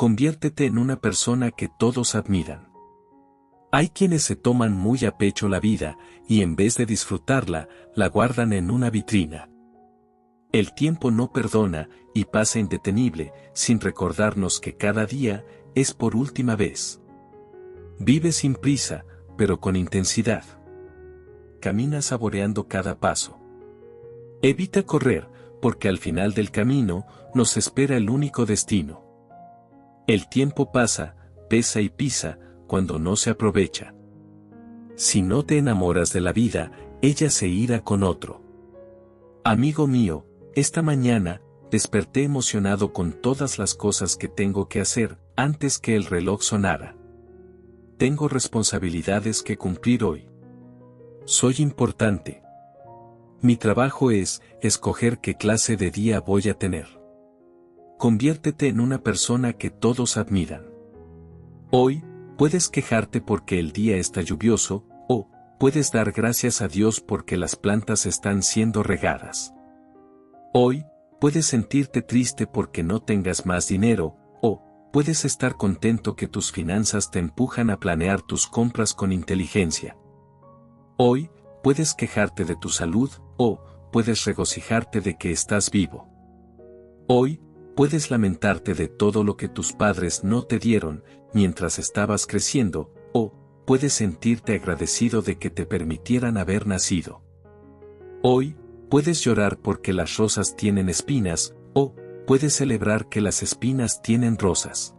conviértete en una persona que todos admiran. Hay quienes se toman muy a pecho la vida, y en vez de disfrutarla, la guardan en una vitrina. El tiempo no perdona, y pasa indetenible, sin recordarnos que cada día es por última vez. Vive sin prisa, pero con intensidad. Camina saboreando cada paso. Evita correr, porque al final del camino nos espera el único destino. El tiempo pasa, pesa y pisa, cuando no se aprovecha. Si no te enamoras de la vida, ella se irá con otro. Amigo mío, esta mañana, desperté emocionado con todas las cosas que tengo que hacer, antes que el reloj sonara. Tengo responsabilidades que cumplir hoy. Soy importante. Mi trabajo es escoger qué clase de día voy a tener. Conviértete en una persona que todos admiran. Hoy, puedes quejarte porque el día está lluvioso, o puedes dar gracias a Dios porque las plantas están siendo regadas. Hoy, puedes sentirte triste porque no tengas más dinero, o puedes estar contento que tus finanzas te empujan a planear tus compras con inteligencia. Hoy, puedes quejarte de tu salud, o puedes regocijarte de que estás vivo. Hoy, puedes lamentarte de todo lo que tus padres no te dieron mientras estabas creciendo, o puedes sentirte agradecido de que te permitieran haber nacido. Hoy, puedes llorar porque las rosas tienen espinas, o puedes celebrar que las espinas tienen rosas.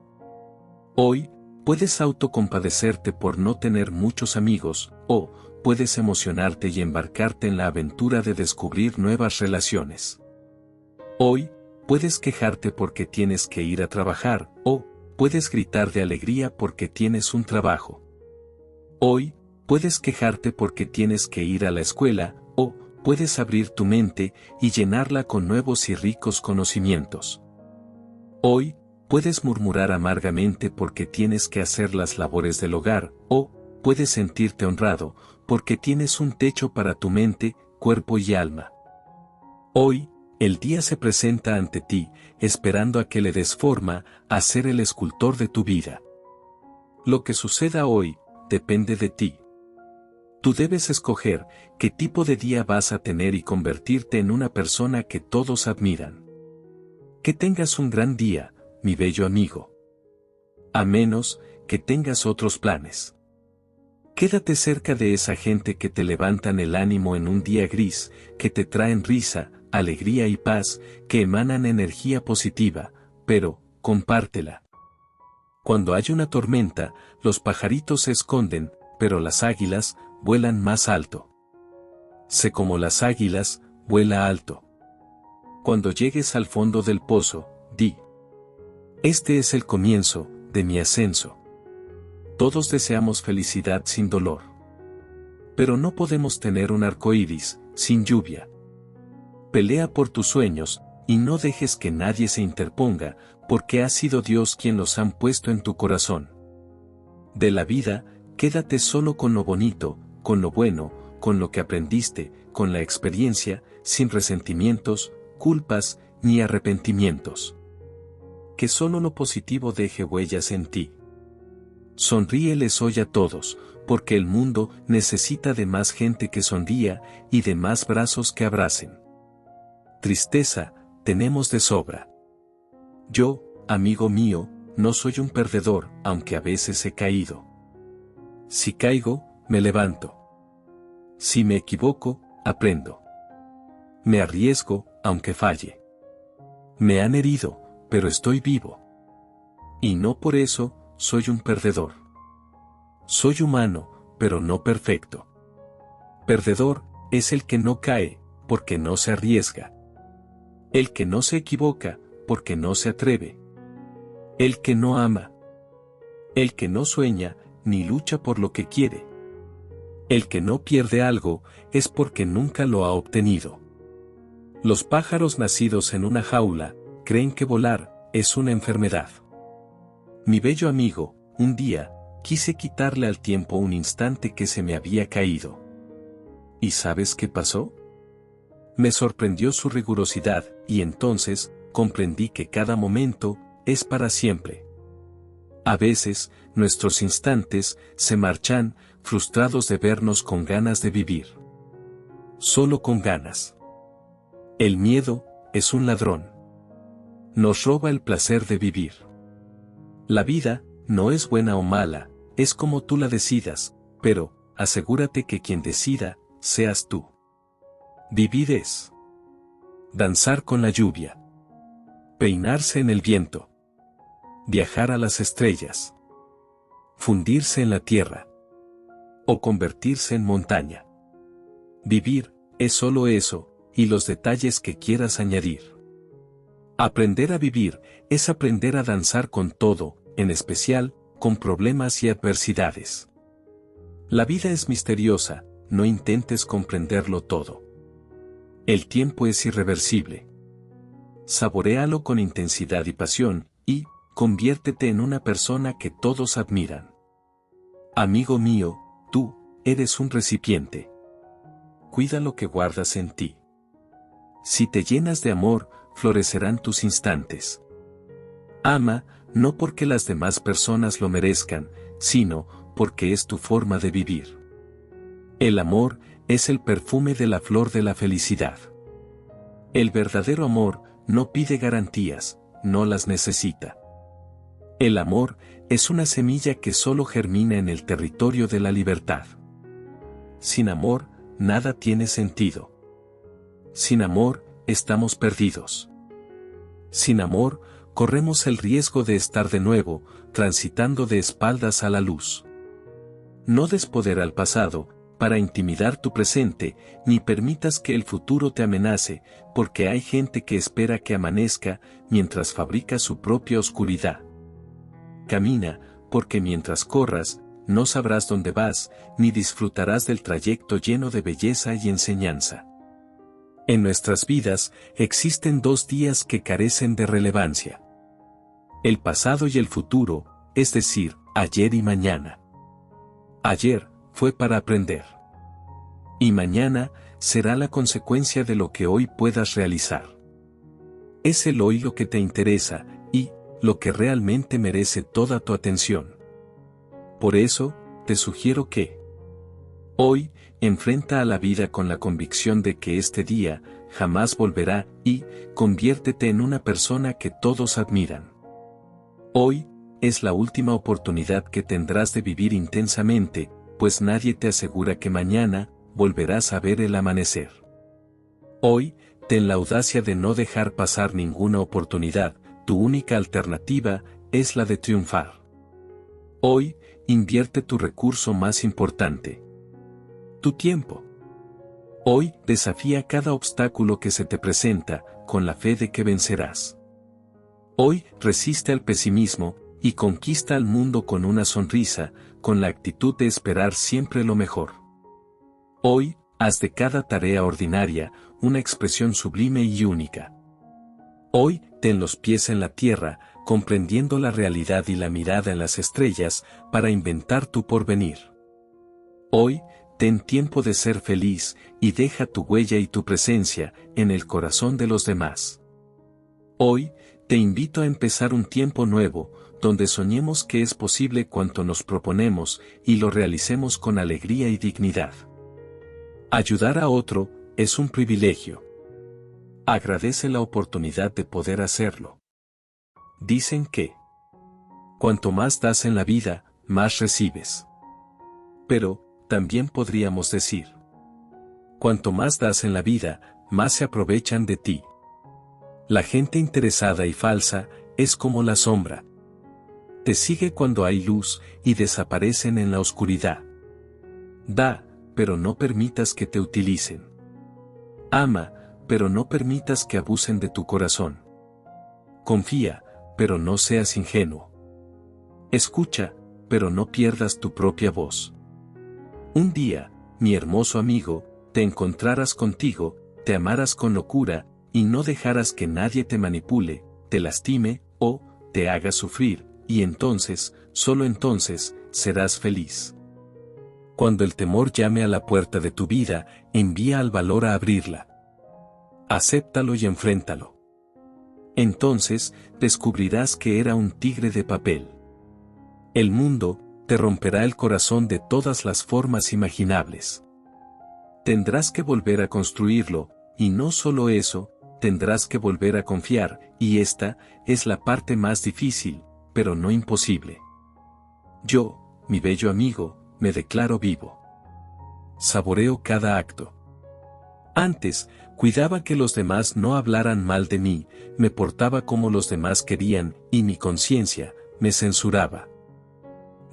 Hoy, puedes autocompadecerte por no tener muchos amigos, o puedes emocionarte y embarcarte en la aventura de descubrir nuevas relaciones. Hoy, puedes quejarte porque tienes que ir a trabajar, o puedes gritar de alegría porque tienes un trabajo. Hoy, puedes quejarte porque tienes que ir a la escuela, o puedes abrir tu mente y llenarla con nuevos y ricos conocimientos. Hoy, puedes murmurar amargamente porque tienes que hacer las labores del hogar, o puedes sentirte honrado porque tienes un techo para tu mente, cuerpo y alma. Hoy, el día se presenta ante ti, esperando a que le des forma a ser el escultor de tu vida. Lo que suceda hoy, depende de ti. Tú debes escoger qué tipo de día vas a tener y convertirte en una persona que todos admiran. Que tengas un gran día, mi bello amigo. A menos que tengas otros planes. Quédate cerca de esa gente que te levantan el ánimo en un día gris, que te traen risa, alegría y paz, que emanan energía positiva, pero, compártela. Cuando hay una tormenta, los pajaritos se esconden, pero las águilas vuelan más alto. Sé como las águilas, vuela alto. Cuando llegues al fondo del pozo, di: este es el comienzo de mi ascenso. Todos deseamos felicidad sin dolor. Pero no podemos tener un arco iris sin lluvia. Pelea por tus sueños, y no dejes que nadie se interponga, porque ha sido Dios quien los ha puesto en tu corazón. De la vida, quédate solo con lo bonito, con lo bueno, con lo que aprendiste, con la experiencia, sin resentimientos, culpas, ni arrepentimientos. Que solo lo positivo deje huellas en ti. Sonríeles hoy a todos, porque el mundo necesita de más gente que sonría y de más brazos que abracen. Tristeza, tenemos de sobra. Yo, amigo mío, no soy un perdedor, aunque a veces he caído. Si caigo, me levanto. Si me equivoco, aprendo. Me arriesgo, aunque falle. Me han herido, pero estoy vivo. Y no por eso, soy un perdedor. Soy humano, pero no perfecto. Perdedor es el que no cae, porque no se arriesga. El que no se equivoca, porque no se atreve. El que no ama. El que no sueña, ni lucha por lo que quiere. El que no pierde algo, es porque nunca lo ha obtenido. Los pájaros nacidos en una jaula, creen que volar es una enfermedad. Mi bello amigo, un día, quise quitarle al tiempo un instante que se me había caído. ¿Y sabes qué pasó? Me sorprendió su rigurosidad, y entonces, comprendí que cada momento es para siempre. A veces, nuestros instantes se marchan, frustrados de vernos con ganas de vivir. Solo con ganas. El miedo es un ladrón. Nos roba el placer de vivir. La vida no es buena o mala, es como tú la decidas, pero asegúrate que quien decida seas tú. Vivir es danzar con la lluvia, peinarse en el viento, viajar a las estrellas, fundirse en la tierra o convertirse en montaña. Vivir es solo eso, y los detalles que quieras añadir. Aprender a vivir es aprender a danzar con todo, en especial, con problemas y adversidades. La vida es misteriosa, no intentes comprenderlo todo. El tiempo es irreversible. Saboréalo con intensidad y pasión, y conviértete en una persona que todos admiran. Amigo mío, tú eres un recipiente. Cuida lo que guardas en ti. Si te llenas de amor, florecerán tus instantes. Ama, no porque las demás personas lo merezcan, sino porque es tu forma de vivir. El amor es el perfume de la flor de la felicidad. El verdadero amor no pide garantías, no las necesita. El amor es una semilla que solo germina en el territorio de la libertad. Sin amor, nada tiene sentido. Sin amor, estamos perdidos. Sin amor, corremos el riesgo de estar de nuevo, transitando de espaldas a la luz. No des poder al pasado, para intimidar tu presente, ni permitas que el futuro te amenace, porque hay gente que espera que amanezca, mientras fabrica su propia oscuridad. Camina, porque mientras corras, no sabrás dónde vas, ni disfrutarás del trayecto lleno de belleza y enseñanza. En nuestras vidas, existen dos días que carecen de relevancia. El pasado y el futuro, es decir, ayer y mañana. Ayer fue para aprender. Y mañana será la consecuencia de lo que hoy puedas realizar. Es el hoy lo que te interesa, y lo que realmente merece toda tu atención. Por eso, te sugiero que hoy, enfrenta a la vida con la convicción de que este día jamás volverá y conviértete en una persona que todos admiran. Hoy es la última oportunidad que tendrás de vivir intensamente, pues nadie te asegura que mañana volverás a ver el amanecer. Hoy, ten la audacia de no dejar pasar ninguna oportunidad, tu única alternativa es la de triunfar. Hoy, invierte tu recurso más importante. Tu tiempo. Hoy, desafía cada obstáculo que se te presenta, con la fe de que vencerás. Hoy, resiste al pesimismo, y conquista al mundo con una sonrisa, con la actitud de esperar siempre lo mejor. Hoy, haz de cada tarea ordinaria, una expresión sublime y única. Hoy, ten los pies en la tierra, comprendiendo la realidad y la mirada en las estrellas, para inventar tu porvenir. Hoy, ten tiempo de ser feliz, y deja tu huella y tu presencia, en el corazón de los demás. Hoy, te invito a empezar un tiempo nuevo, donde soñemos que es posible cuanto nos proponemos, y lo realicemos con alegría y dignidad. Ayudar a otro, es un privilegio. Agradece la oportunidad de poder hacerlo. Dicen que cuanto más das en la vida, más recibes. Pero, también podríamos decir, cuanto más das en la vida, más se aprovechan de ti. La gente interesada y falsa, es como la sombra. Te sigue cuando hay luz, y desaparecen en la oscuridad. Da, pero no permitas que te utilicen. Ama, pero no permitas que abusen de tu corazón. Confía, pero no seas ingenuo. Escucha, pero no pierdas tu propia voz. Un día, mi hermoso amigo, te encontrarás contigo, te amarás con locura, y no dejarás que nadie te manipule, te lastime, o te haga sufrir, y entonces, solo entonces, serás feliz. Cuando el temor llame a la puerta de tu vida, envía al valor a abrirla. Acéptalo y enfréntalo. Entonces, descubrirás que era un tigre de papel. El mundo te romperá el corazón de todas las formas imaginables. Tendrás que volver a construirlo, y no solo eso, tendrás que volver a confiar, y esta es la parte más difícil, pero no imposible. Yo, mi bello amigo, me declaro vivo. Saboreo cada acto. Antes, cuidaba que los demás no hablaran mal de mí, me portaba como los demás querían, y mi conciencia me censuraba.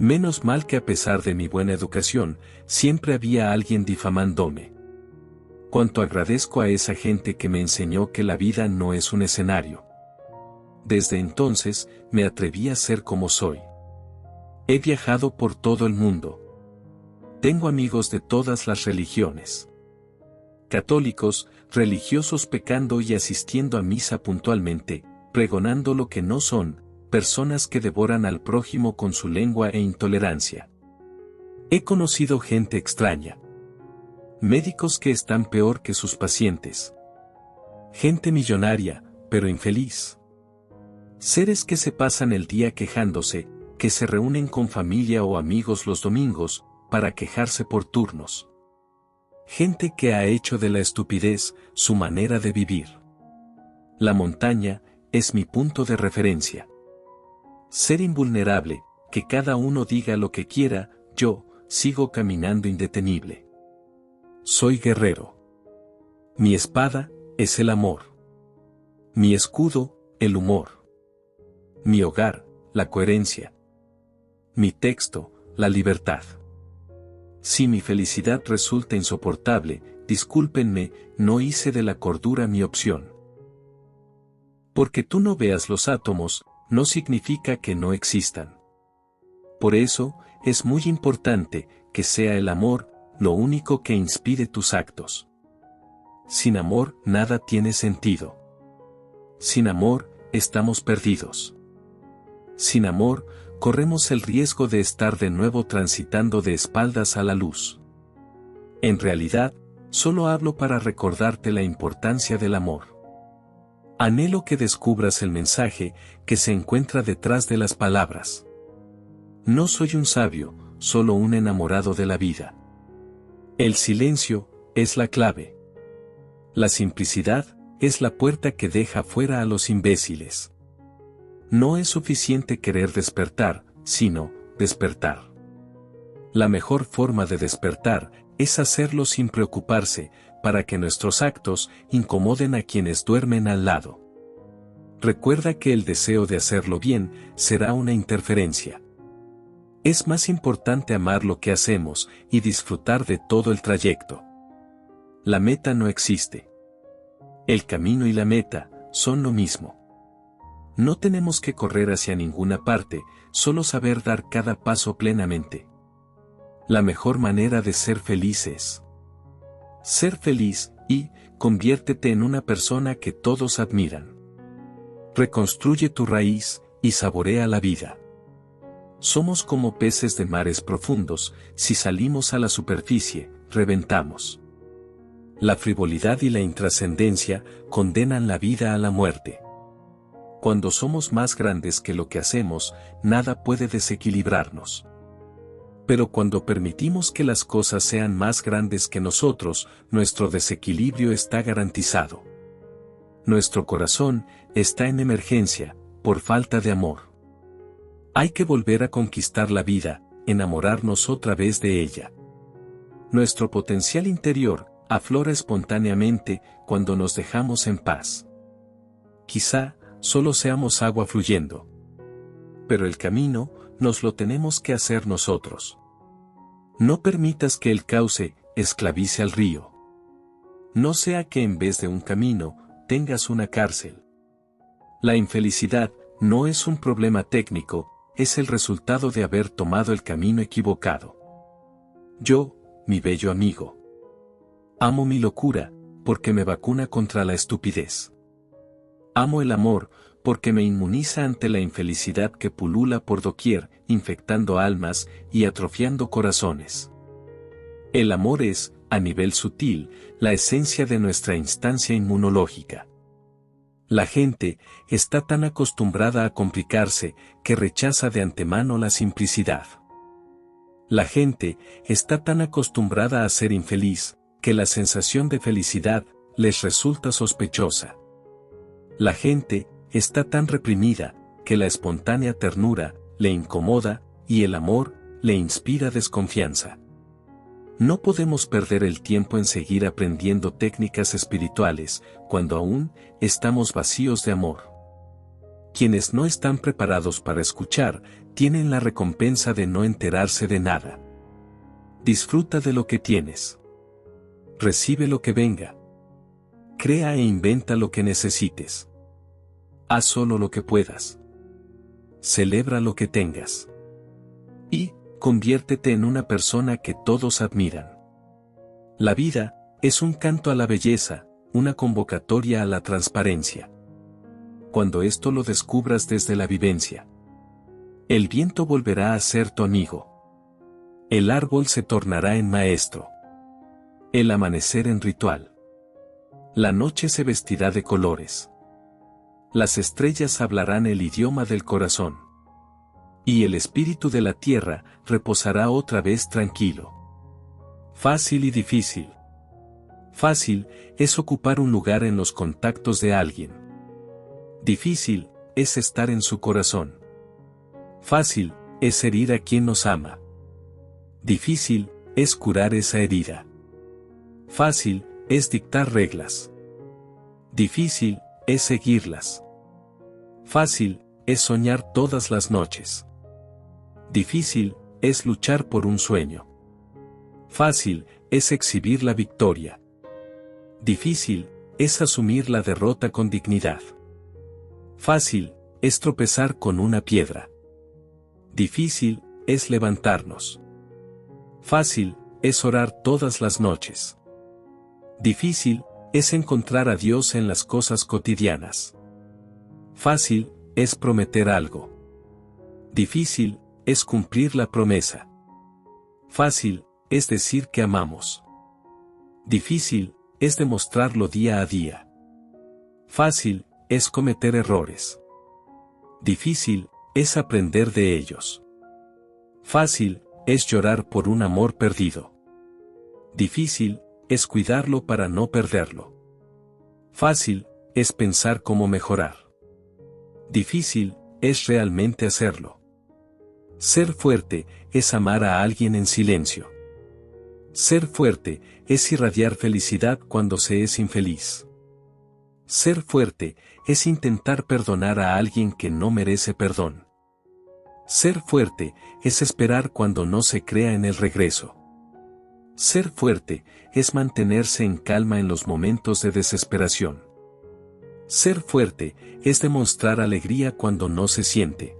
Menos mal que a pesar de mi buena educación, siempre había alguien difamándome. Cuánto agradezco a esa gente que me enseñó que la vida no es un escenario. Desde entonces, me atreví a ser como soy. He viajado por todo el mundo. Tengo amigos de todas las religiones. Católicos, religiosos pecando y asistiendo a misa puntualmente, pregonando lo que no son, personas que devoran al prójimo con su lengua e intolerancia. He conocido gente extraña. Médicos que están peor que sus pacientes. Gente millonaria, pero infeliz. Seres que se pasan el día quejándose, que se reúnen con familia o amigos los domingos, para quejarse por turnos. Gente que ha hecho de la estupidez su manera de vivir. La montaña es mi punto de referencia. Ser invulnerable, que cada uno diga lo que quiera, yo sigo caminando indetenible. Soy guerrero. Mi espada es el amor. Mi escudo, el humor. Mi hogar, la coherencia. Mi texto, la libertad. Si mi felicidad resulta insoportable, discúlpenme, no hice de la cordura mi opción. Porque tú no veas los átomos, no significa que no existan. Por eso, es muy importante que sea el amor lo único que inspire tus actos. Sin amor, nada tiene sentido. Sin amor, estamos perdidos. Sin amor, corremos el riesgo de estar de nuevo transitando de espaldas a la luz. En realidad, solo hablo para recordarte la importancia del amor. Anhelo que descubras el mensaje que se encuentra detrás de las palabras. No soy un sabio, solo un enamorado de la vida. El silencio es la clave. La simplicidad es la puerta que deja fuera a los imbéciles. No es suficiente querer despertar, sino despertar. La mejor forma de despertar es hacerlo sin preocuparse, para que nuestros actos incomoden a quienes duermen al lado. Recuerda que el deseo de hacerlo bien será una interferencia. Es más importante amar lo que hacemos y disfrutar de todo el trayecto. La meta no existe. El camino y la meta son lo mismo. No tenemos que correr hacia ninguna parte, solo saber dar cada paso plenamente. La mejor manera de ser feliz es ser feliz y conviértete en una persona que todos admiran. Reconstruye tu raíz y saborea la vida. Somos como peces de mares profundos, si salimos a la superficie, reventamos. La frivolidad y la intrascendencia condenan la vida a la muerte. Cuando somos más grandes que lo que hacemos, nada puede desequilibrarnos. Pero cuando permitimos que las cosas sean más grandes que nosotros, nuestro desequilibrio está garantizado. Nuestro corazón está en emergencia, por falta de amor. Hay que volver a conquistar la vida, enamorarnos otra vez de ella. Nuestro potencial interior aflora espontáneamente cuando nos dejamos en paz. Quizá solo seamos agua fluyendo. Pero el camino nos lo tenemos que hacer nosotros. No permitas que el cauce esclavice al río. No sea que en vez de un camino, tengas una cárcel. La infelicidad no es un problema técnico, es el resultado de haber tomado el camino equivocado. Yo, mi bello amigo, amo mi locura, porque me vacuna contra la estupidez. Amo el amor, porque me inmuniza ante la infelicidad que pulula por doquier, infectando almas y atrofiando corazones. El amor es, a nivel sutil, la esencia de nuestra instancia inmunológica. La gente está tan acostumbrada a complicarse que rechaza de antemano la simplicidad. La gente está tan acostumbrada a ser infeliz que la sensación de felicidad les resulta sospechosa. La gente está tan reprimida que la espontánea ternura le incomoda y el amor le inspira desconfianza. No podemos perder el tiempo en seguir aprendiendo técnicas espirituales cuando aún estamos vacíos de amor. Quienes no están preparados para escuchar tienen la recompensa de no enterarse de nada. Disfruta de lo que tienes. Recibe lo que venga. Crea e inventa lo que necesites. Haz solo lo que puedas. Celebra lo que tengas. Y conviértete en una persona que todos admiran. La vida es un canto a la belleza, una convocatoria a la transparencia. Cuando esto lo descubras desde la vivencia, el viento volverá a ser tu amigo. El árbol se tornará en maestro. El amanecer en ritual. La noche se vestirá de colores. Las estrellas hablarán el idioma del corazón. Y el espíritu de la tierra reposará otra vez tranquilo. Fácil y difícil. Fácil es ocupar un lugar en los contactos de alguien. Difícil es estar en su corazón. Fácil es herir a quien nos ama. Difícil es curar esa herida. Fácil es dictar reglas. Difícil es seguirlas. Fácil es soñar todas las noches. Difícil es luchar por un sueño. Fácil es exhibir la victoria. Difícil es asumir la derrota con dignidad. Fácil es tropezar con una piedra. Difícil es levantarnos. Fácil es orar todas las noches. Difícil es encontrar a Dios en las cosas cotidianas. Fácil es prometer algo. Difícil es cumplir la promesa. Fácil es decir que amamos. Difícil es demostrarlo día a día. Fácil es cometer errores. Difícil es aprender de ellos. Fácil es llorar por un amor perdido. Difícil es cuidarlo para no perderlo. Fácil es pensar cómo mejorar. Difícil es realmente hacerlo. Ser fuerte es amar a alguien en silencio. Ser fuerte es irradiar felicidad cuando se es infeliz. Ser fuerte es intentar perdonar a alguien que no merece perdón. Ser fuerte es esperar cuando no se crea en el regreso. Ser fuerte es mantenerse en calma en los momentos de desesperación. Ser fuerte es demostrar alegría cuando no se siente.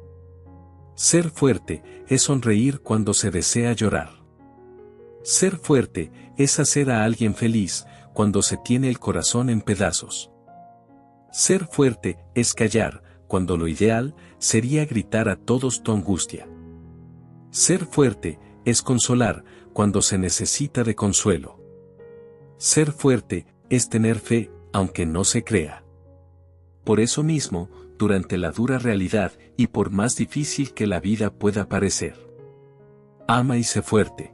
Ser fuerte es sonreír cuando se desea llorar. Ser fuerte es hacer a alguien feliz cuando se tiene el corazón en pedazos. Ser fuerte es callar cuando lo ideal sería gritar a todos tu angustia. Ser fuerte es consolar cuando se necesita de consuelo. Ser fuerte es tener fe, aunque no se crea. Por eso mismo, durante la dura realidad y por más difícil que la vida pueda parecer, ama y sé fuerte.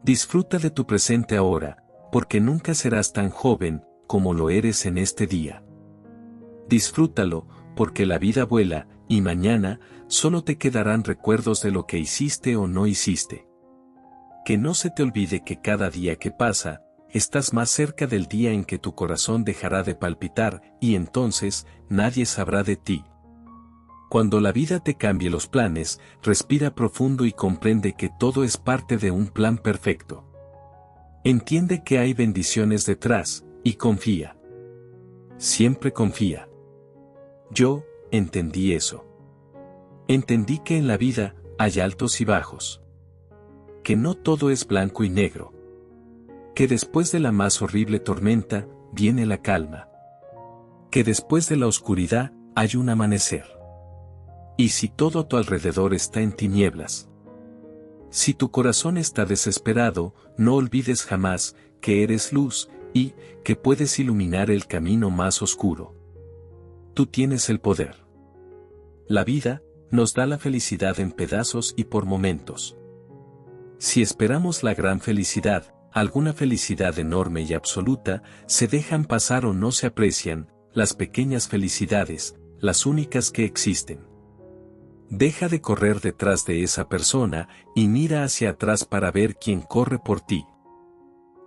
Disfruta de tu presente ahora, porque nunca serás tan joven como lo eres en este día. Disfrútalo, porque la vida vuela, y mañana solo te quedarán recuerdos de lo que hiciste o no hiciste. Que no se te olvide que cada día que pasa, estás más cerca del día en que tu corazón dejará de palpitar y entonces nadie sabrá de ti. Cuando la vida te cambie los planes, respira profundo y comprende que todo es parte de un plan perfecto. Entiende que hay bendiciones detrás, y confía. Siempre confía. Yo entendí eso. Entendí que en la vida hay altos y bajos. Que no todo es blanco y negro. Que después de la más horrible tormenta, viene la calma. Que después de la oscuridad, hay un amanecer. Y si todo a tu alrededor está en tinieblas. Si tu corazón está desesperado, no olvides jamás que eres luz y que puedes iluminar el camino más oscuro. Tú tienes el poder. La vida nos da la felicidad en pedazos y por momentos. Si esperamos la gran felicidad, alguna felicidad enorme y absoluta, se dejan pasar o no se aprecian, las pequeñas felicidades, las únicas que existen. Deja de correr detrás de esa persona y mira hacia atrás para ver quién corre por ti.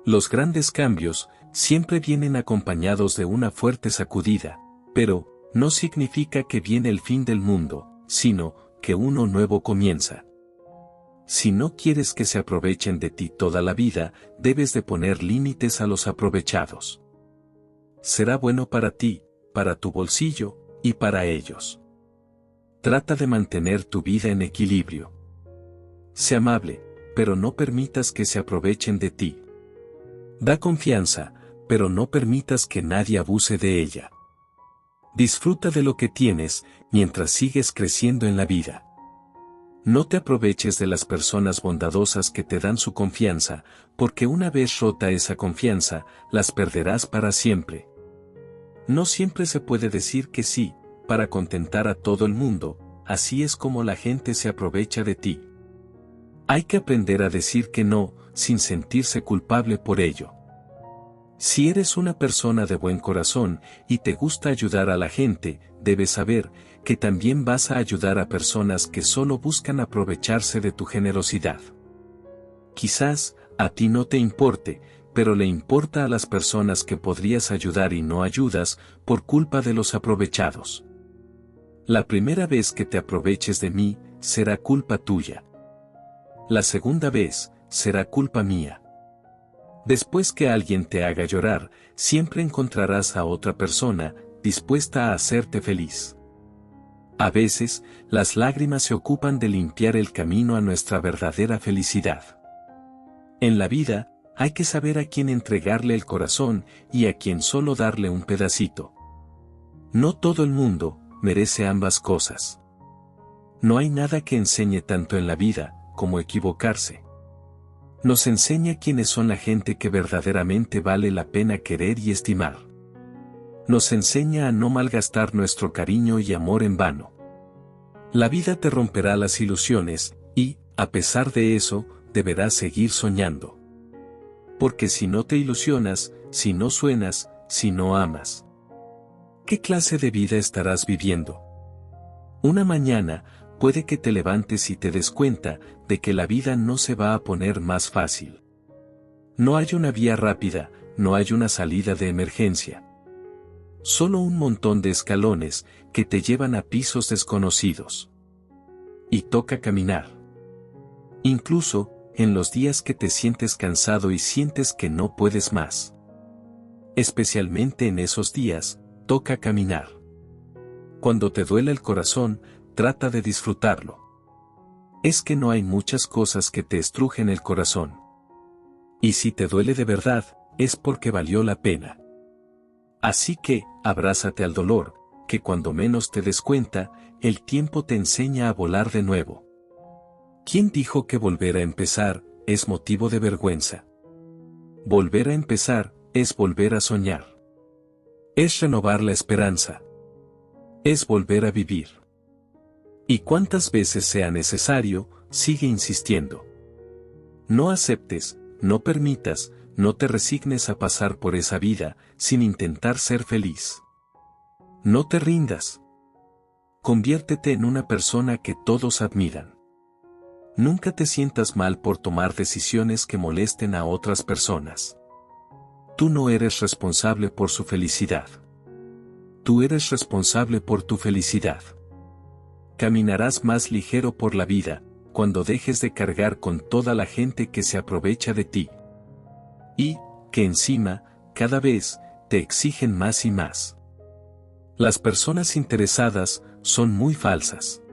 Los grandes cambios siempre vienen acompañados de una fuerte sacudida, pero no significa que viene el fin del mundo, sino que uno nuevo comienza. Si no quieres que se aprovechen de ti toda la vida, debes de poner límites a los aprovechados. Será bueno para ti, para tu bolsillo, y para ellos. Trata de mantener tu vida en equilibrio. Sé amable, pero no permitas que se aprovechen de ti. Da confianza, pero no permitas que nadie abuse de ella. Disfruta de lo que tienes, mientras sigues creciendo en la vida. No te aproveches de las personas bondadosas que te dan su confianza, porque una vez rota esa confianza, las perderás para siempre. No siempre se puede decir que sí, para contentar a todo el mundo, así es como la gente se aprovecha de ti. Hay que aprender a decir que no, sin sentirse culpable por ello. Si eres una persona de buen corazón y te gusta ayudar a la gente, debes saber que también vas a ayudar a personas que solo buscan aprovecharse de tu generosidad. Quizás, a ti no te importe, pero le importa a las personas que podrías ayudar y no ayudas, por culpa de los aprovechados. La primera vez que te aproveches de mí, será culpa tuya. La segunda vez, será culpa mía. Después que alguien te haga llorar, siempre encontrarás a otra persona, dispuesta a hacerte feliz. A veces, las lágrimas se ocupan de limpiar el camino a nuestra verdadera felicidad. En la vida, hay que saber a quién entregarle el corazón y a quién solo darle un pedacito. No todo el mundo merece ambas cosas. No hay nada que enseñe tanto en la vida como equivocarse. Nos enseña quiénes son la gente que verdaderamente vale la pena querer y estimar. Nos enseña a no malgastar nuestro cariño y amor en vano. La vida te romperá las ilusiones, y, a pesar de eso, deberás seguir soñando. Porque si no te ilusionas, si no sueñas, si no amas, ¿qué clase de vida estarás viviendo? Una mañana, puede que te levantes y te des cuenta de que la vida no se va a poner más fácil. No hay una vía rápida, no hay una salida de emergencia. Solo un montón de escalones que te llevan a pisos desconocidos. Y toca caminar. Incluso, en los días que te sientes cansado y sientes que no puedes más. Especialmente en esos días, toca caminar. Cuando te duele el corazón, trata de disfrutarlo. Es que no hay muchas cosas que te estrujen el corazón. Y si te duele de verdad, es porque valió la pena. Así que, abrázate al dolor, que cuando menos te des cuenta, el tiempo te enseña a volar de nuevo. ¿Quién dijo que volver a empezar es motivo de vergüenza? Volver a empezar es volver a soñar. Es renovar la esperanza. Es volver a vivir. Y cuantas veces sea necesario, sigue insistiendo. No aceptes, no permitas, no te resignes a pasar por esa vida, sin intentar ser feliz. No te rindas. Conviértete en una persona que todos admiran. Nunca te sientas mal por tomar decisiones que molesten a otras personas. Tú no eres responsable por su felicidad. Tú eres responsable por tu felicidad. Caminarás más ligero por la vida, cuando dejes de cargar con toda la gente que se aprovecha de ti. Y, que encima, cada vez, te exigen más y más. Las personas interesadas son muy falsas.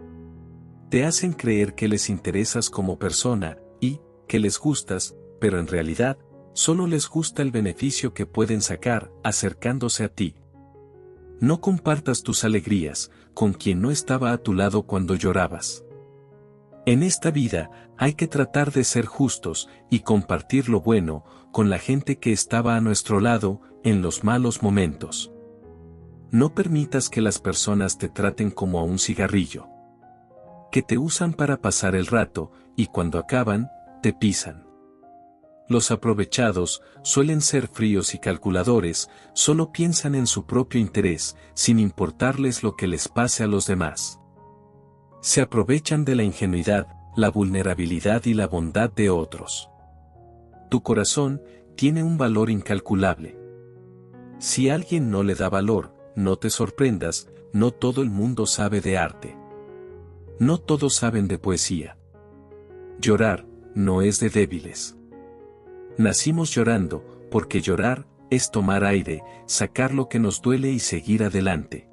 Te hacen creer que les interesas como persona, y, que les gustas, pero en realidad, solo les gusta el beneficio que pueden sacar, acercándose a ti. No compartas tus alegrías con quien no estaba a tu lado cuando llorabas. En esta vida, hay que tratar de ser justos y compartir lo bueno con la gente que estaba a nuestro lado en los malos momentos. No permitas que las personas te traten como a un cigarrillo. Que te usan para pasar el rato, y cuando acaban, te pisan. Los aprovechados suelen ser fríos y calculadores, solo piensan en su propio interés, sin importarles lo que les pase a los demás. Se aprovechan de la ingenuidad, la vulnerabilidad y la bondad de otros. Tu corazón tiene un valor incalculable. Si alguien no le da valor, no te sorprendas, no todo el mundo sabe de arte. No todos saben de poesía. Llorar no es de débiles. Nacimos llorando, porque llorar es tomar aire, sacar lo que nos duele y seguir adelante.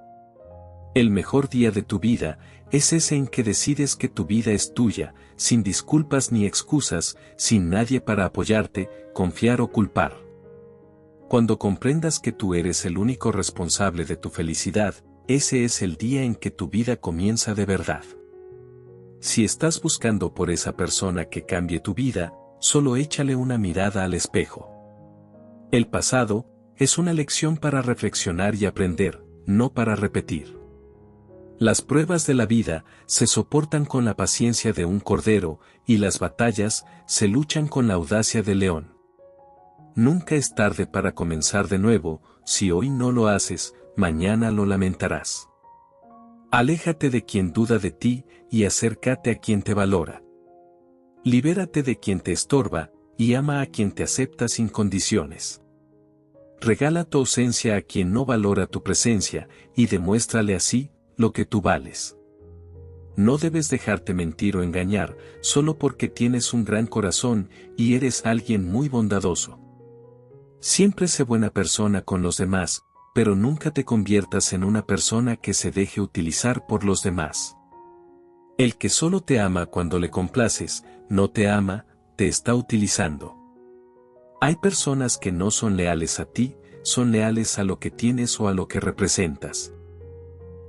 El mejor día de tu vida es ese en que decides que tu vida es tuya, sin disculpas ni excusas, sin nadie para apoyarte, confiar o culpar. Cuando comprendas que tú eres el único responsable de tu felicidad, ese es el día en que tu vida comienza de verdad. Si estás buscando por esa persona que cambie tu vida, solo échale una mirada al espejo. El pasado es una lección para reflexionar y aprender, no para repetir. Las pruebas de la vida se soportan con la paciencia de un cordero, y las batallas se luchan con la audacia del león. Nunca es tarde para comenzar de nuevo, si hoy no lo haces, mañana lo lamentarás. Aléjate de quien duda de ti, y acércate a quien te valora. Libérate de quien te estorba, y ama a quien te acepta sin condiciones. Regala tu ausencia a quien no valora tu presencia, y demuéstrale así lo que tú vales. No debes dejarte mentir o engañar, solo porque tienes un gran corazón, y eres alguien muy bondadoso. Siempre sé buena persona con los demás, pero nunca te conviertas en una persona que se deje utilizar por los demás. El que solo te ama cuando le complaces, no te ama, te está utilizando. Hay personas que no son leales a ti, son leales a lo que tienes o a lo que representas.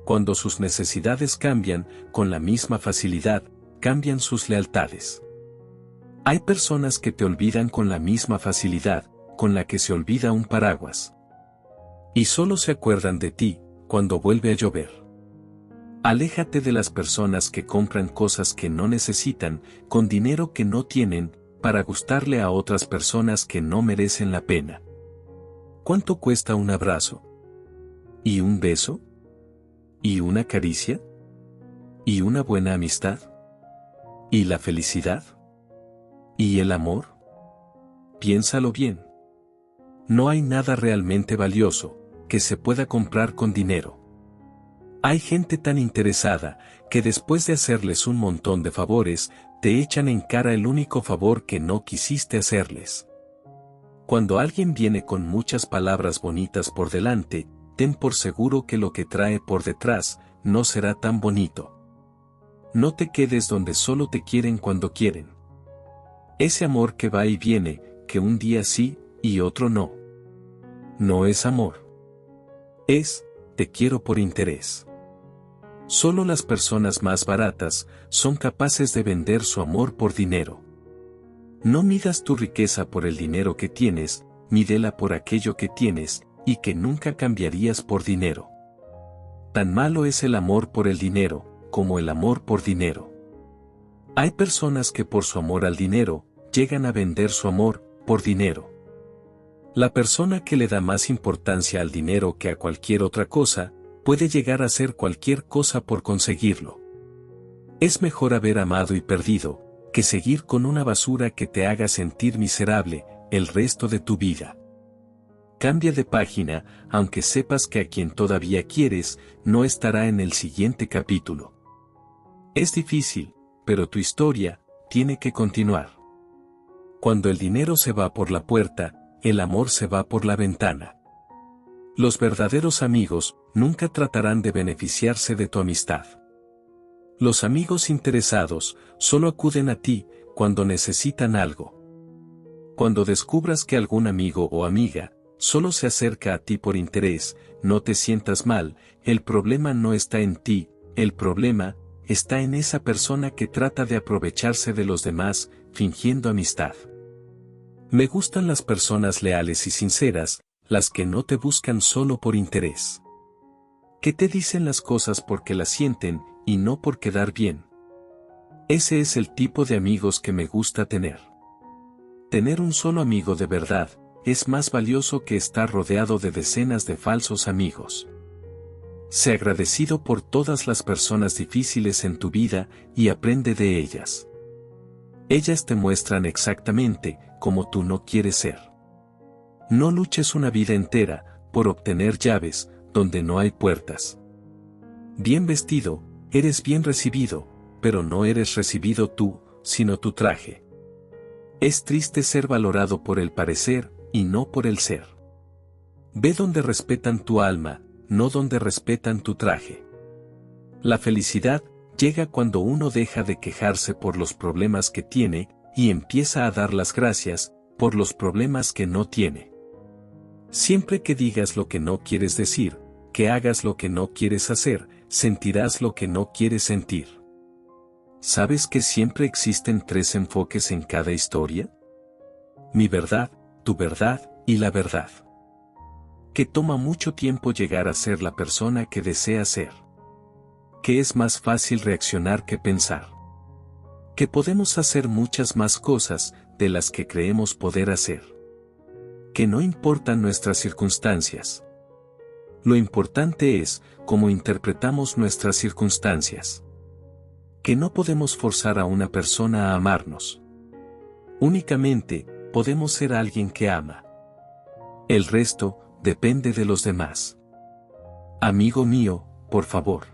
Cuando sus necesidades cambian, con la misma facilidad, cambian sus lealtades. Hay personas que te olvidan con la misma facilidad, con la que se olvida un paraguas. Y solo se acuerdan de ti, cuando vuelve a llover. Aléjate de las personas que compran cosas que no necesitan, con dinero que no tienen, para gustarle a otras personas que no merecen la pena. ¿Cuánto cuesta un abrazo? ¿Y un beso? ¿Y una caricia? ¿Y una buena amistad? ¿Y la felicidad? ¿Y el amor? Piénsalo bien. No hay nada realmente valioso que se pueda comprar con dinero. Hay gente tan interesada que después de hacerles un montón de favores, te echan en cara el único favor que no quisiste hacerles. Cuando alguien viene con muchas palabras bonitas por delante, ten por seguro que lo que trae por detrás no será tan bonito. No te quedes donde solo te quieren cuando quieren. Ese amor que va y viene, que un día sí y otro no. No es amor. Es, te quiero por interés. Solo las personas más baratas son capaces de vender su amor por dinero. No midas tu riqueza por el dinero que tienes, mídela por aquello que tienes, y que nunca cambiarías por dinero. Tan malo es el amor por el dinero, como el amor por dinero. Hay personas que por su amor al dinero, llegan a vender su amor, por dinero. La persona que le da más importancia al dinero que a cualquier otra cosa, puede llegar a hacer cualquier cosa por conseguirlo. Es mejor haber amado y perdido, que seguir con una basura que te haga sentir miserable el resto de tu vida. Cambia de página, aunque sepas que a quien todavía quieres, no estará en el siguiente capítulo. Es difícil, pero tu historia tiene que continuar. Cuando el dinero se va por la puerta, el amor se va por la ventana. Los verdaderos amigos nunca tratarán de beneficiarse de tu amistad. Los amigos interesados solo acuden a ti cuando necesitan algo. Cuando descubras que algún amigo o amiga solo se acerca a ti por interés, no te sientas mal, el problema no está en ti, el problema está en esa persona que trata de aprovecharse de los demás, fingiendo amistad. Me gustan las personas leales y sinceras, las que no te buscan solo por interés. Que te dicen las cosas porque las sienten y no por quedar bien. Ese es el tipo de amigos que me gusta tener. Tener un solo amigo de verdad es más valioso que estar rodeado de decenas de falsos amigos. Sé agradecido por todas las personas difíciles en tu vida y aprende de ellas. Ellas te muestran exactamente cómo tú no quieres ser. No luches una vida entera por obtener llaves donde no hay puertas. Bien vestido, eres bien recibido, pero no eres recibido tú, sino tu traje. Es triste ser valorado por el parecer y no por el ser. Ve donde respetan tu alma, no donde respetan tu traje. La felicidad llega cuando uno deja de quejarse por los problemas que tiene y empieza a dar las gracias por los problemas que no tiene. Siempre que digas lo que no quieres decir, que hagas lo que no quieres hacer, sentirás lo que no quieres sentir. ¿Sabes que siempre existen 3 enfoques en cada historia? Mi verdad, tu verdad y la verdad. Que toma mucho tiempo llegar a ser la persona que deseas ser. Que es más fácil reaccionar que pensar. Que podemos hacer muchas más cosas de las que creemos poder hacer. Que no importan nuestras circunstancias. Lo importante es cómo interpretamos nuestras circunstancias. Que no podemos forzar a una persona a amarnos. Únicamente podemos ser alguien que ama. El resto depende de los demás. Amigo mío, por favor.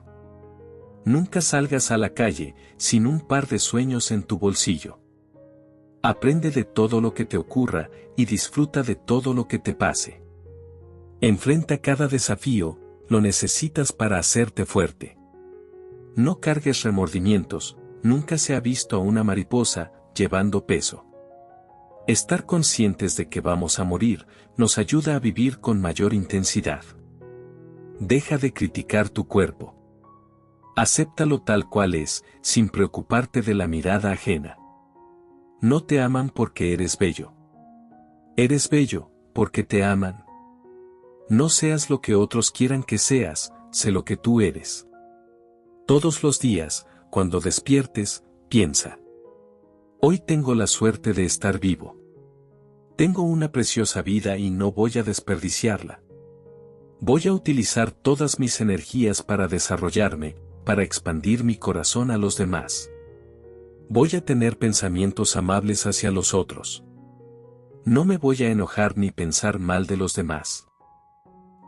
Nunca salgas a la calle sin un par de sueños en tu bolsillo. Aprende de todo lo que te ocurra y disfruta de todo lo que te pase. Enfrenta cada desafío, lo necesitas para hacerte fuerte. No cargues remordimientos, nunca se ha visto a una mariposa llevando peso. Estar conscientes de que vamos a morir nos ayuda a vivir con mayor intensidad. Deja de criticar tu cuerpo. Acéptalo tal cual es, sin preocuparte de la mirada ajena. No te aman porque eres bello. Eres bello, porque te aman. No seas lo que otros quieran que seas, sé lo que tú eres. Todos los días, cuando despiertes, piensa. Hoy tengo la suerte de estar vivo. Tengo una preciosa vida y no voy a desperdiciarla. Voy a utilizar todas mis energías para desarrollarme, para expandir mi corazón a los demás. Voy a tener pensamientos amables hacia los otros. No me voy a enojar ni pensar mal de los demás.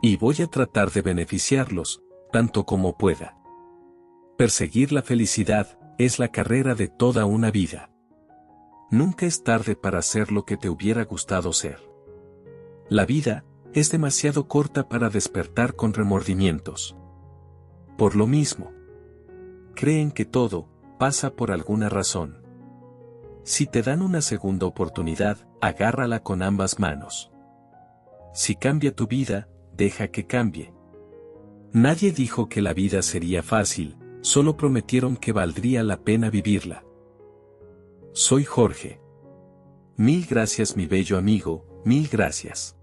Y voy a tratar de beneficiarlos, tanto como pueda. Perseguir la felicidad es la carrera de toda una vida. Nunca es tarde para hacer lo que te hubiera gustado ser. La vida es demasiado corta para despertar con remordimientos. Por lo mismo, creen que todo pasa por alguna razón. Si te dan una segunda oportunidad, agárrala con ambas manos. Si cambia tu vida, deja que cambie. Nadie dijo que la vida sería fácil, solo prometieron que valdría la pena vivirla. Soy Jorge. Mil gracias mi bello amigo, mil gracias.